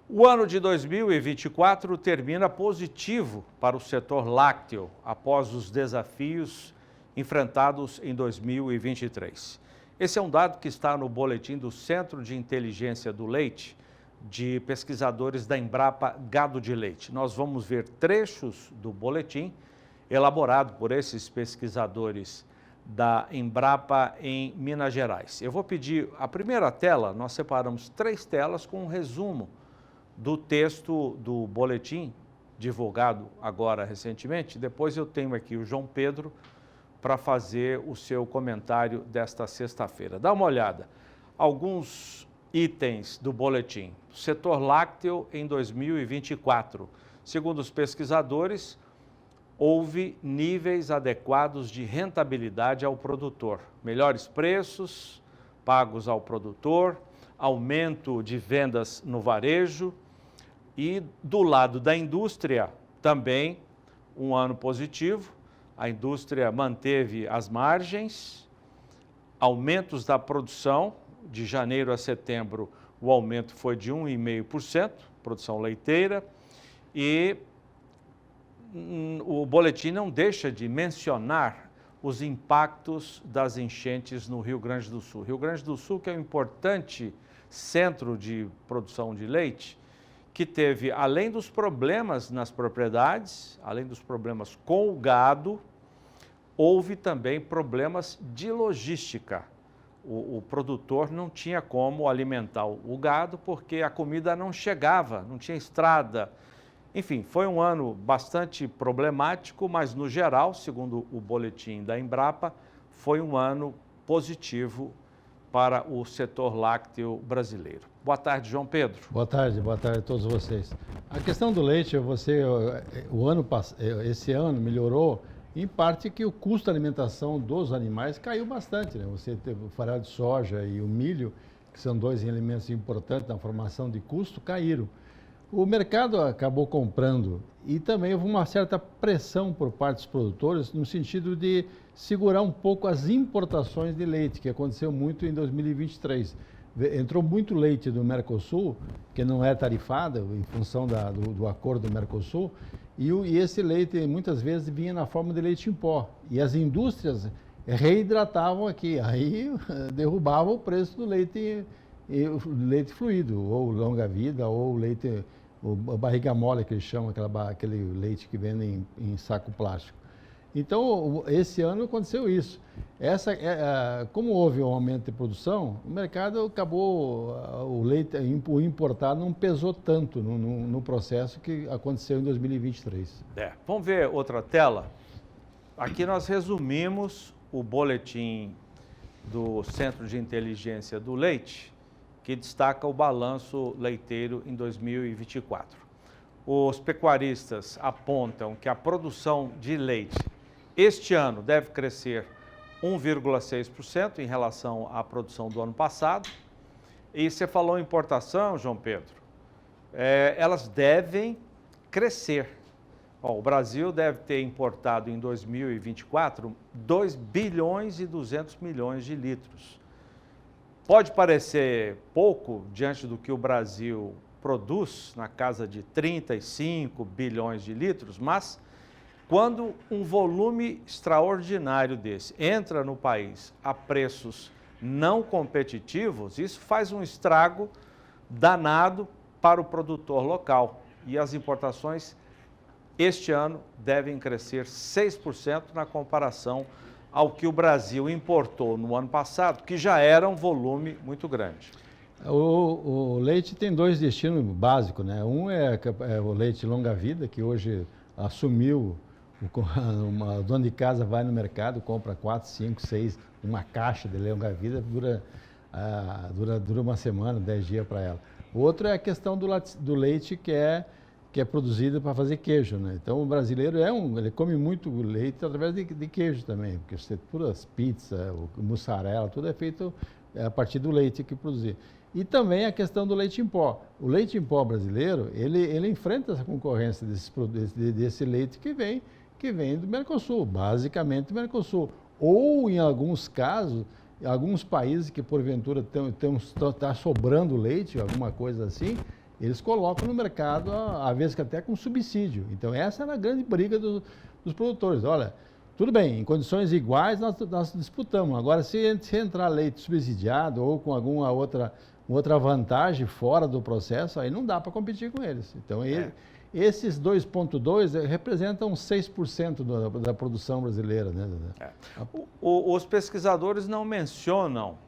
O ano de 2024 termina positivo para o setor lácteo, após os desafios enfrentados em 2023. Esse é um dado que está no boletim do Centro de Inteligência do Leite, de pesquisadores da Embrapa Gado de Leite. Nós vamos ver trechos do boletim elaborado por esses pesquisadores da Embrapa em Minas Gerais. Eu vou pedir a primeira tela, nós separamos 3 telas com um resumo do texto do boletim, divulgado agora recentemente. Depois eu tenho aqui o João Pedro para fazer o seu comentário desta sexta-feira. Dá uma olhada. Alguns itens do boletim. Setor lácteo em 2024. Segundo os pesquisadores, houve níveis adequados de rentabilidade ao produtor. Melhores preços pagos ao produtor, aumento de vendas no varejo. E do lado da indústria, também um ano positivo. A indústria manteve as margens, aumentos da produção. De janeiro a setembro, o aumento foi de 1,5%, produção leiteira. E o boletim não deixa de mencionar os impactos das enchentes no Rio Grande do Sul. Rio Grande do Sul, que é um importante centro de produção de leite, que teve, além dos problemas nas propriedades, além dos problemas com o gado, houve também problemas de logística. O produtor não tinha como alimentar o gado porque a comida não chegava, não tinha estrada. Enfim, foi um ano bastante problemático, mas no geral, segundo o boletim da Embrapa, foi um ano positivo para o setor lácteo brasileiro. Boa tarde, João Pedro. Boa tarde a todos vocês. A questão do leite, esse ano melhorou, em parte que o custo da alimentação dos animais caiu bastante, né? Você teve o farelo de soja e o milho, que são 2 elementos importantes na formação de custo, caíram. O mercado acabou comprando e também houve uma certa pressão por parte dos produtores no sentido de segurar um pouco as importações de leite, que aconteceu muito em 2023. Entrou muito leite do Mercosul, que não é tarifado em função do acordo do Mercosul, e esse leite muitas vezes vinha na forma de leite em pó. E as indústrias reidratavam aqui, aí derrubavam o preço do leite fluido, ou longa-vida, ou leite, ou barriga mole, que eles chamam, aquele leite que vende em saco plástico. Então, esse ano aconteceu isso. Como houve um aumento de produção, o mercado acabou, o importado não pesou tanto no processo que aconteceu em 2023. Vamos ver outra tela? Aqui nós resumimos o boletim do Centro de Inteligência do Leite, que destaca o balanço leiteiro em 2024. Os pecuaristas apontam que a produção de leite este ano deve crescer 1,6% em relação à produção do ano passado. E você falou em importação, João Pedro, elas devem crescer. O Brasil deve ter importado em 2024 2 bilhões e 200 milhões de litros. Pode parecer pouco diante do que o Brasil produz, na casa de 35 bilhões de litros, mas quando um volume extraordinário desse entra no país a preços não competitivos, isso faz um estrago danado para o produtor local. E as importações este ano devem crescer 6% na comparação ao que o Brasil importou no ano passado, que já era um volume muito grande. O leite tem 2 destinos básicos, né? Um é o leite longa-vida, que hoje assumiu. Uma dona de casa vai no mercado, compra 4, 5, 6, uma caixa de longa-vida, dura uma semana, 10 dias para ela. O outro é a questão do leite que é produzido para fazer queijo, né? Então o brasileiro ele come muito leite através de queijo também, porque todas as pizzas, o mussarela, tudo é feito a partir do leite que produzir. E também a questão do leite em pó. O leite em pó brasileiro, ele enfrenta essa concorrência desse leite que vem do Mercosul, basicamente do Mercosul. Ou, em alguns casos, alguns países que porventura está sobrando leite, alguma coisa assim, eles colocam no mercado, às vezes até com subsídio. Então, essa era a grande briga dos produtores. Olha, tudo bem, em condições iguais nós disputamos. Agora, se entrar leite subsidiado ou com alguma outra vantagem fora do processo, aí não dá para competir com eles. Então, esses 2,2 representam 6% da produção brasileira. Né? Os pesquisadores não mencionam,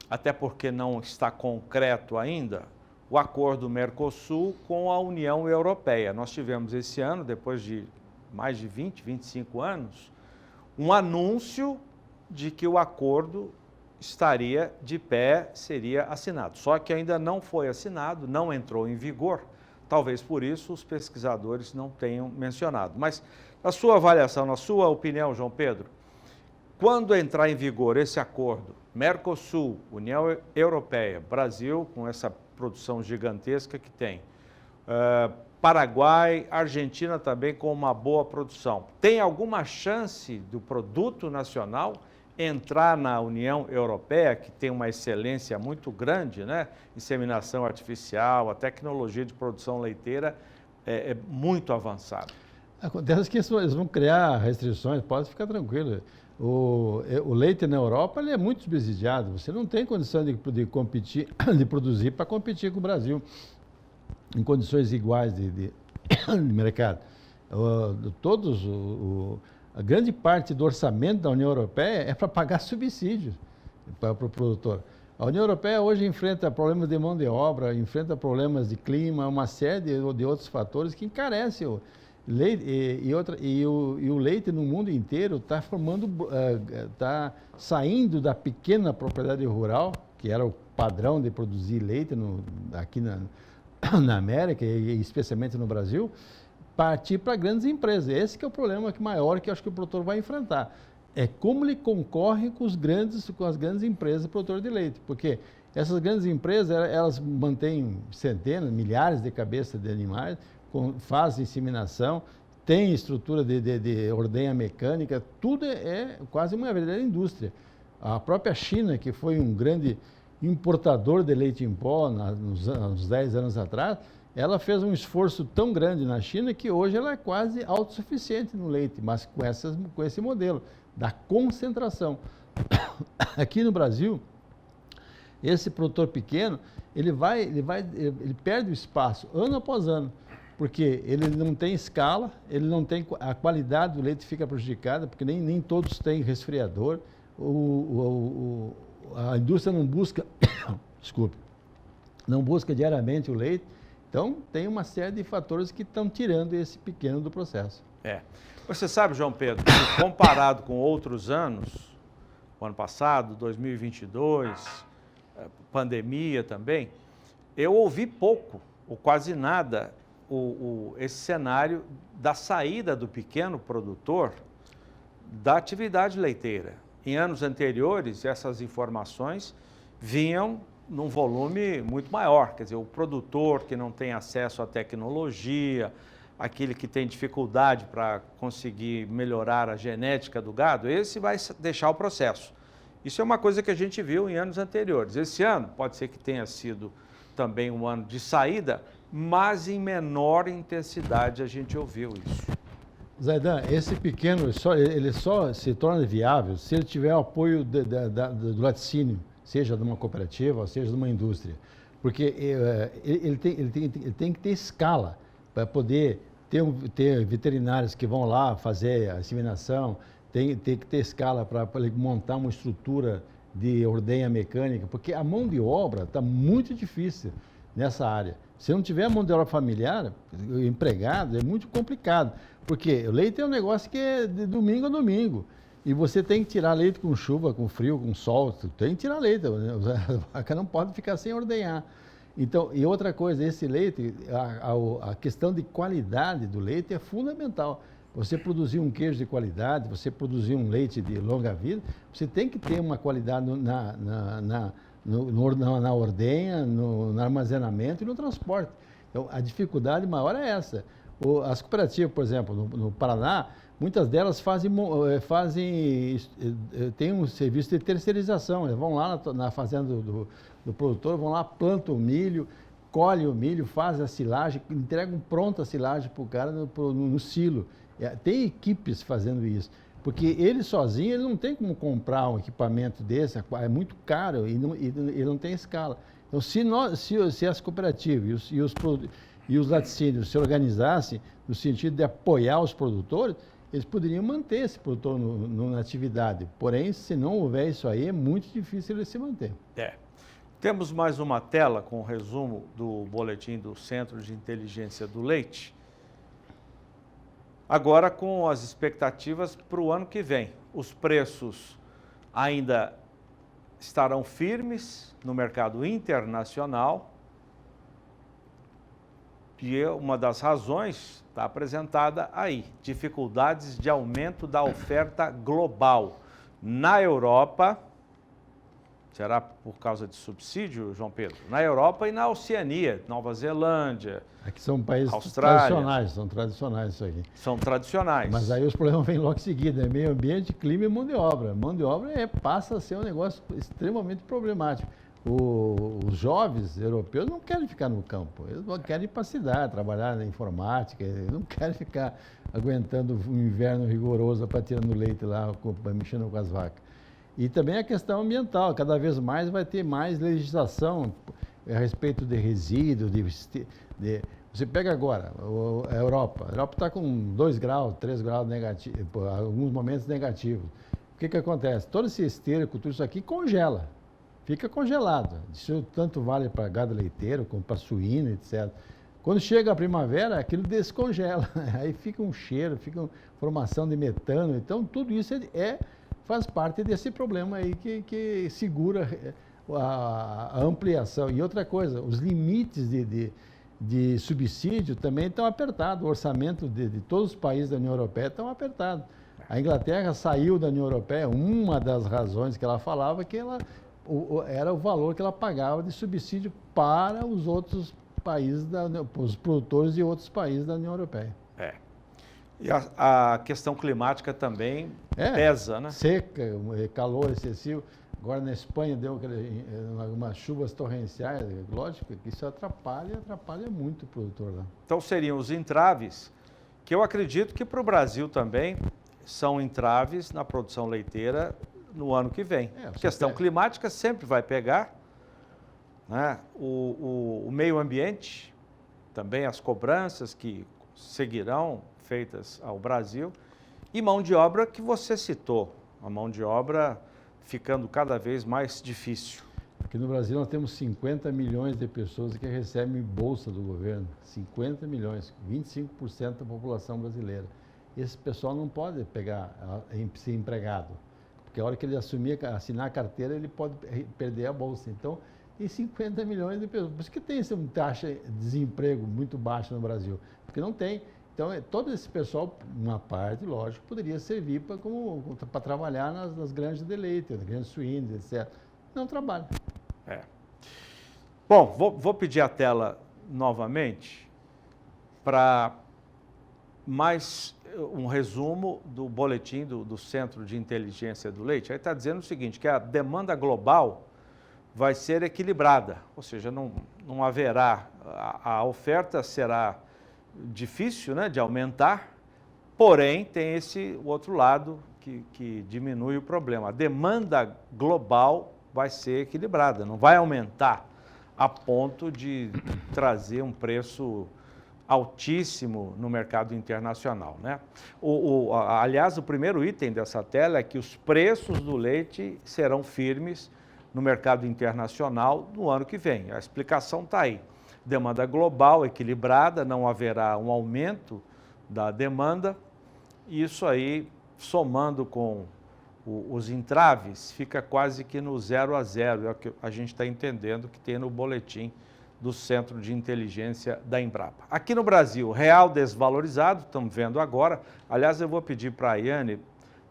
até porque não está concreto ainda, o acordo Mercosul com a União Europeia. Nós tivemos esse ano, depois de mais de 20, 25 anos, um anúncio de que o acordo estaria de pé, seria assinado. Só que ainda não foi assinado, não entrou em vigor. Talvez por isso os pesquisadores não tenham mencionado. Mas, na sua avaliação, na sua opinião, João Pedro, quando entrar em vigor esse acordo, Mercosul, União Europeia, Brasil, com essa produção gigantesca que tem, Paraguai, Argentina também com uma boa produção, tem alguma chance do produto nacional entrar na União Europeia, que tem uma excelência muito grande, né? Inseminação artificial, a tecnologia de produção leiteira é muito avançada. Acontece que eles vão criar restrições, pode ficar tranquilo. O leite na Europa ele é muito subsidiado, você não tem condição de competir, de produzir para competir com o Brasil em condições iguais de mercado. A grande parte do orçamento da União Europeia é para pagar subsídios para o produtor. A União Europeia hoje enfrenta problemas de mão de obra, enfrenta problemas de clima, uma série de outros fatores que encarecem o leite. E o leite no mundo inteiro está saindo da pequena propriedade rural, que era o padrão de produzir leite aqui na América e especialmente no Brasil, partir para grandes empresas. Esse que é o problema maior que eu acho que o produtor vai enfrentar. É como ele concorre com as grandes empresas produtoras de leite, porque essas grandes empresas, elas mantêm centenas, milhares de cabeças de animais, fazem inseminação, têm estrutura de ordenha mecânica, tudo é quase uma verdadeira indústria. A própria China, que foi um grande importador de leite em pó uns 10 anos atrás, ela fez um esforço tão grande na China que hoje ela é quase autossuficiente no leite, mas com esse modelo da concentração. Aqui no Brasil, esse produtor pequeno, ele perde o espaço ano após ano, porque ele não tem escala, a qualidade do leite fica prejudicada, porque nem todos têm resfriador, a indústria não busca, não busca diariamente o leite. Então, tem uma série de fatores que estão tirando esse pequeno do processo. Você sabe, João Pedro, que comparado com outros anos, o ano passado, 2022, pandemia também, eu ouvi pouco, ou quase nada, esse cenário da saída do pequeno produtor da atividade leiteira. Em anos anteriores, essas informações vinham num volume muito maior, quer dizer, o produtor que não tem acesso à tecnologia, aquele que tem dificuldade para conseguir melhorar a genética do gado, esse vai deixar o processo. Isso é uma coisa que a gente viu em anos anteriores. Esse ano pode ser que tenha sido também um ano de saída, mas em menor intensidade a gente ouviu isso. Zaidan, esse pequeno, ele só se torna viável se ele tiver o apoio do laticínio, seja de uma cooperativa, seja de uma indústria. Porque ele tem que ter escala para poder ter veterinários que vão lá fazer a inseminação, tem que ter escala para montar uma estrutura de ordenha mecânica, porque a mão de obra está muito difícil nessa área. Se não tiver mão de obra familiar, empregado, é muito complicado, porque o leite é um negócio que é de domingo a domingo. E você tem que tirar leite com chuva, com frio, com sol, tem que tirar leite, a vaca não pode ficar sem ordenhar. Então, e outra coisa, esse leite, a questão de qualidade do leite é fundamental. Você produzir um queijo de qualidade, você produzir um leite de longa vida, você tem que ter uma qualidade na ordenha, no armazenamento e no transporte. Então, a dificuldade maior é essa. As cooperativas, por exemplo, no Paraná, muitas delas têm um serviço de terceirização. Eles vão lá na fazenda do produtor, vão lá, plantam milho, colhe o milho, faz a silagem, entregam pronta a silagem para o cara no silo. Tem equipes fazendo isso. Porque ele sozinho ele não tem como comprar um equipamento desse, é muito caro e ele não tem escala. Então, se as cooperativas e os laticínios se organizassem no sentido de apoiar os produtores, eles poderiam manter esse produtor na atividade. Porém, se não houver isso aí, é muito difícil ele se manter. Temos mais uma tela com o resumo do boletim do Centro de Inteligência do Leite. Agora, com as expectativas para o ano que vem. Os preços ainda estarão firmes no mercado internacional. E uma das razões está apresentada aí, dificuldades de aumento da oferta global. Na Europa, será por causa de subsídio, João Pedro? Na Europa e na Oceania, Nova Zelândia, aqui são países Austrália. são tradicionais isso aqui. São tradicionais. Mas aí os problemas vêm logo em seguida, meio ambiente, clima e mão de obra. Mão de obra passa a ser um negócio extremamente problemático. Os jovens europeus não querem ficar no campo, eles querem ir para a cidade, trabalhar na informática, eles não querem ficar aguentando o inverno rigoroso para tirando leite lá, mexendo com as vacas. E também a questão ambiental, cada vez mais vai ter mais legislação a respeito de resíduos, você pega agora a Europa está com 2 graus, 3 graus negativos, alguns momentos negativos. O que acontece? Todo esse esterco, tudo isso aqui congela. Fica congelado. Isso tanto vale para gado leiteiro, como para suíno, etc. Quando chega a primavera, aquilo descongela. Aí fica um cheiro, fica uma formação de metano. Então, tudo isso faz parte desse problema aí que segura a ampliação. E outra coisa, os limites de subsídio também estão apertados. O orçamento de todos os países da União Europeia estão apertados. A Inglaterra saiu da União Europeia, uma das razões que ela falava que era o valor que ela pagava de subsídio para os outros países, os produtores de outros países da União Europeia. E a questão climática também pesa, né? Seca, calor excessivo. Agora na Espanha deu umas chuvas torrenciais, lógico que isso atrapalha muito o produtor lá. Então seriam os entraves, que eu acredito que para o Brasil também são entraves na produção leiteira no ano que vem. A questão climática sempre vai pegar, né? O meio ambiente, também as cobranças que seguirão feitas ao Brasil, e mão de obra que você citou, a mão de obra ficando cada vez mais difícil. Aqui no Brasil nós temos 50 milhões de pessoas que recebem bolsa do governo, 50 milhões, 25% da população brasileira. Esse pessoal não pode ser empregado. Porque a hora que ele assinar a carteira, ele pode perder a bolsa. Então, tem 50 milhões de pessoas. Por isso que tem uma taxa de desemprego muito baixa no Brasil. Porque não tem. Então, todo esse pessoal, uma parte, lógico, poderia servir para trabalhar nas granjas de leite, nas granjas suínas, etc. Não trabalha. Bom, vou pedir a tela novamente para mais um resumo do boletim do Centro de Inteligência do Leite. Aí está dizendo o seguinte, que a demanda global vai ser equilibrada, ou seja, não haverá, a oferta será difícil, né, de aumentar, porém tem esse outro lado que diminui o problema. A demanda global vai ser equilibrada, não vai aumentar a ponto de trazer um preço altíssimo no mercado internacional, né? Aliás, o primeiro item dessa tela é que os preços do leite serão firmes no mercado internacional no ano que vem. A explicação está aí. Demanda global equilibrada, não haverá um aumento da demanda. E isso aí, somando com os entraves, fica quase que no 0 a 0. É o que a gente está entendendo que tem no boletim do Centro de Inteligência da Embrapa. Aqui no Brasil, real desvalorizado, estamos vendo agora. Aliás, eu vou pedir para a Yane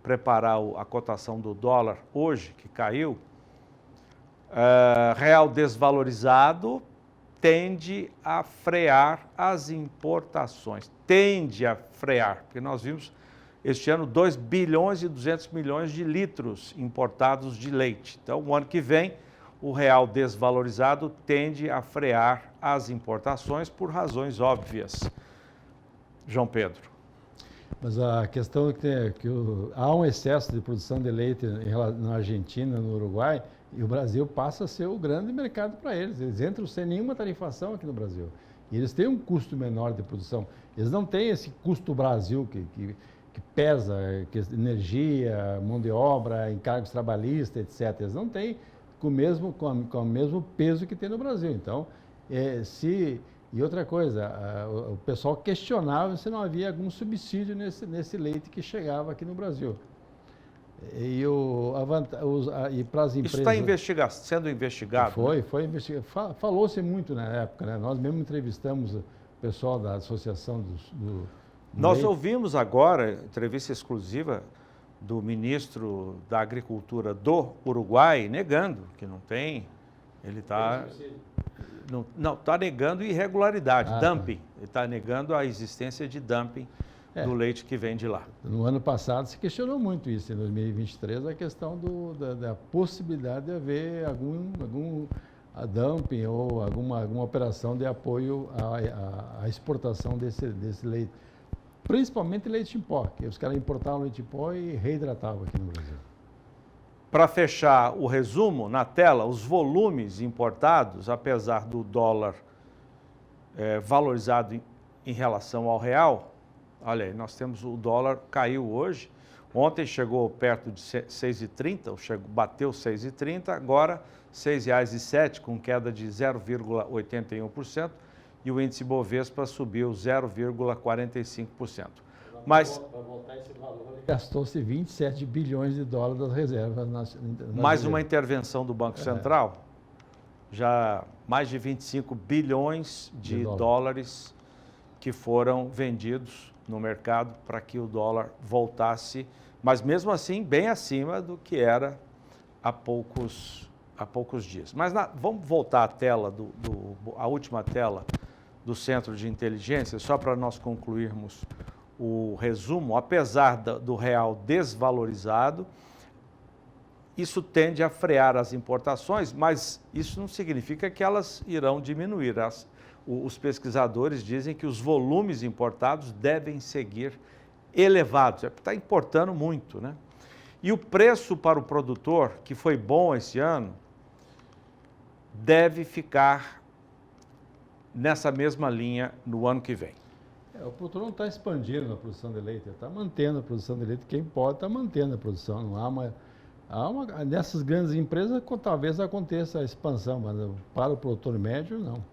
preparar a cotação do dólar hoje, que caiu. Real desvalorizado tende a frear as importações. Tende a frear, porque nós vimos este ano 2 bilhões e 200 milhões de litros importados de leite. Então, o ano que vem, o real desvalorizado tende a frear as importações por razões óbvias. João Pedro. Mas a questão é que há um excesso de produção de leite na Argentina, no Uruguai, e o Brasil passa a ser o grande mercado para eles. Eles entram sem nenhuma tarifação aqui no Brasil. E eles têm um custo menor de produção. Eles não têm esse custo Brasil que pesa, energia, mão de obra, encargos trabalhistas, etc. Eles não têm com o mesmo peso que tem no Brasil. Então, E outra coisa, o pessoal questionava se não havia algum subsídio nesse leite que chegava aqui no Brasil. E para as empresas... Isso está sendo investigado? Foi investigado. Falou-se muito na época, né? Nós mesmo entrevistamos o pessoal da Associação do Nós leite. ouvimos agora, entrevista exclusiva do ministro da Agricultura do Uruguai, negando que não tem, ele está... Não, está negando irregularidade, dumping. Tá. Ele está negando a existência de dumping do leite que vem de lá. No ano passado se questionou muito isso, em 2023, a questão da possibilidade de haver algum dumping ou alguma operação de apoio à exportação desse leite. Principalmente leite em pó, que os caras importavam leite em pó e reidratavam aqui no Brasil. Para fechar o resumo, na tela, os volumes importados, apesar do dólar valorizado em relação ao real, olha aí, nós temos o dólar caiu hoje, ontem chegou perto de 6,30, bateu 6,30, agora R$ 6,07, com queda de 0,81%, e o índice Bovespa subiu 0,45%. Mas para voltar esse valor, gastou-se 27 bilhões de dólares das reservas mais uma intervenção do Banco Central, já mais de 25 bilhões de dólares que foram vendidos no mercado para que o dólar voltasse, mas mesmo assim bem acima do que era há poucos dias. Mas vamos voltar à tela, a última tela do Centro de Inteligência, só para nós concluirmos o resumo. Apesar do real desvalorizado, isso tende a frear as importações, mas isso não significa que elas irão diminuir. Os pesquisadores dizem que os volumes importados devem seguir elevados, está importando muito, né? E o preço para o produtor, que foi bom esse ano, deve ficar nessa mesma linha no ano que vem. O produtor não está expandindo a produção de leite, está mantendo a produção de leite. Quem pode está mantendo a produção. Não há nessas grandes empresas talvez aconteça a expansão, mas para o produtor médio, não.